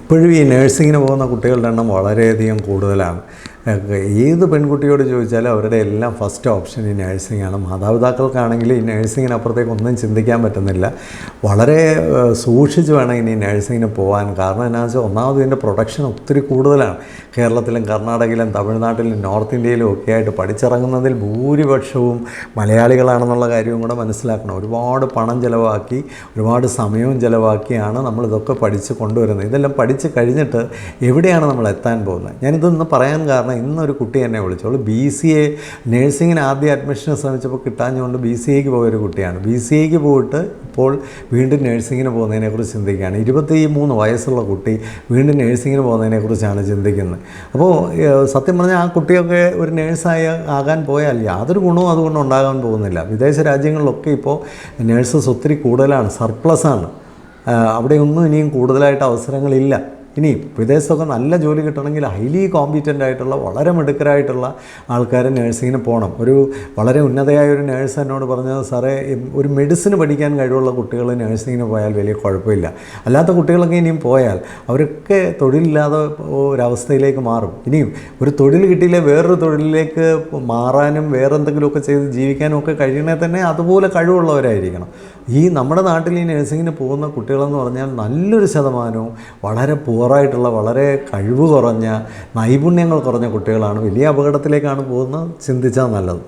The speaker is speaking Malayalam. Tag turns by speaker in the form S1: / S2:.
S1: ഇപ്പോഴും ഈ നഴ്സിങ്ങിന് പോകുന്ന കുട്ടികളുടെ എണ്ണം വളരെയധികം കൂടുതലാണ്. ഏത് പെൺകുട്ടിയോട് ചോദിച്ചാലും അവരുടെ എല്ലാം ഫസ്റ്റ് ഓപ്ഷൻ ഈ നഴ്സിംഗാണ്. മാതാപിതാക്കൾക്കാണെങ്കിൽ ഈ നഴ്സിങ്ങിനപ്പുറത്തേക്ക് ഒന്നും ചിന്തിക്കാൻ പറ്റുന്നില്ല. വളരെ സൂക്ഷിച്ച് വേണം ഇനി നഴ്സിങ്ങിന് പോകാൻ. കാരണം എന്താണെന്ന് വെച്ചാൽ ഒന്നാമത് ഇതിൻ്റെ പ്രൊഡക്ഷൻ ഒത്തിരി കൂടുതലാണ്. കേരളത്തിലും കർണാടകയിലും തമിഴ്നാട്ടിലും നോർത്ത് ഇന്ത്യയിലും ഒക്കെ ആയിട്ട് പഠിച്ചിറങ്ങുന്നതിൽ ഭൂരിപക്ഷവും മലയാളികളാണെന്നുള്ള കാര്യവും കൂടെ മനസ്സിലാക്കണം. ഒരുപാട് പണം ചിലവാക്കി ഒരുപാട് സമയവും ചിലവാക്കിയാണ് നമ്മളിതൊക്കെ പഠിച്ച് കൊണ്ടുവരുന്നത്. ഇതെല്ലാം പഠിച്ച് കഴിഞ്ഞിട്ട് എവിടെയാണ് നമ്മൾ എത്താൻ പോകുന്നത്? ഞാനിതൊന്ന് പറയാൻ കാരണം ഇന്നൊരു കുട്ടി എന്നെ വിളിച്ചോളൂ. BCA നഴ്സിങ്ങിന് ആദ്യം അഡ്മിഷന് ശ്രമിച്ചപ്പോൾ കിട്ടാഞ്ഞുകൊണ്ട് BCAക്ക് പോയൊരു കുട്ടിയാണ്. BCAക്ക് പോയിട്ട് ഇപ്പോൾ വീണ്ടും നഴ്സിങ്ങിന് പോകുന്നതിനെക്കുറിച്ച് ചിന്തിക്കുകയാണ്. 23 വയസ്സുള്ള കുട്ടി വീണ്ടും നഴ്സിങ്ങിന് പോകുന്നതിനെക്കുറിച്ചാണ് ചിന്തിക്കുന്നത്. അപ്പോൾ സത്യം പറഞ്ഞാൽ ആ കുട്ടിയൊക്കെ ഒരു ആകാൻ പോയാൽ യാതൊരു ഗുണവും അതുകൊണ്ട് ഉണ്ടാകാൻ പോകുന്നില്ല. വിദേശ രാജ്യങ്ങളിലൊക്കെ ഇപ്പോൾ നഴ്സസ് ഒത്തിരി കൂടുതലാണ്, സർപ്ലസാണ്. അവിടെയൊന്നും ഇനിയും കൂടുതലായിട്ട് അവസരങ്ങളില്ല. ഇനി വിദേശത്തൊക്കെ നല്ല ജോലി കിട്ടണമെങ്കിൽ ഹൈലി കോമ്പീറ്റൻ്റ് ആയിട്ടുള്ള വളരെ മിടുക്കരായിട്ടുള്ള ആൾക്കാർ നഴ്സിങ്ങിന് പോകണം. ഒരു വളരെ ഉന്നതയായ ഒരു നേഴ്സ് എന്നോട് പറഞ്ഞത്, സാറേ ഒരു മെഡിസിന് പഠിക്കാൻ കഴിവുള്ള കുട്ടികൾ നഴ്സിങ്ങിന് പോയാൽ വലിയ കുഴപ്പമില്ല, അല്ലാത്ത കുട്ടികളൊക്കെ ഇനിയും പോയാൽ അവരൊക്കെ തൊഴിലില്ലാതെ ഒരവസ്ഥയിലേക്ക് മാറും. ഇനിയും ഒരു തൊഴിൽ കിട്ടിയില്ലേ വേറൊരു തൊഴിലിലേക്ക് മാറാനും വേറെ എന്തെങ്കിലുമൊക്കെ ചെയ്ത് ജീവിക്കാനും ഒക്കെ കഴിയണേ തന്നെ അതുപോലെ കഴിവുള്ളവരായിരിക്കണം. ഈ നമ്മുടെ നാട്ടിൽ ഈ നഴ്സിങ്ങിന് പോകുന്ന കുട്ടികളെന്ന് പറഞ്ഞാൽ നല്ലൊരു ശതമാനവും വളരെ പൂറായിട്ടുള്ള വളരെ കഴിവ് കുറഞ്ഞ നൈപുണ്യങ്ങൾ കുറഞ്ഞ കുട്ടികളാണ്. വലിയ അപകടത്തിലേക്കാണ് പോകുന്നത്. ചിന്തിച്ചാൽ നല്ലത്.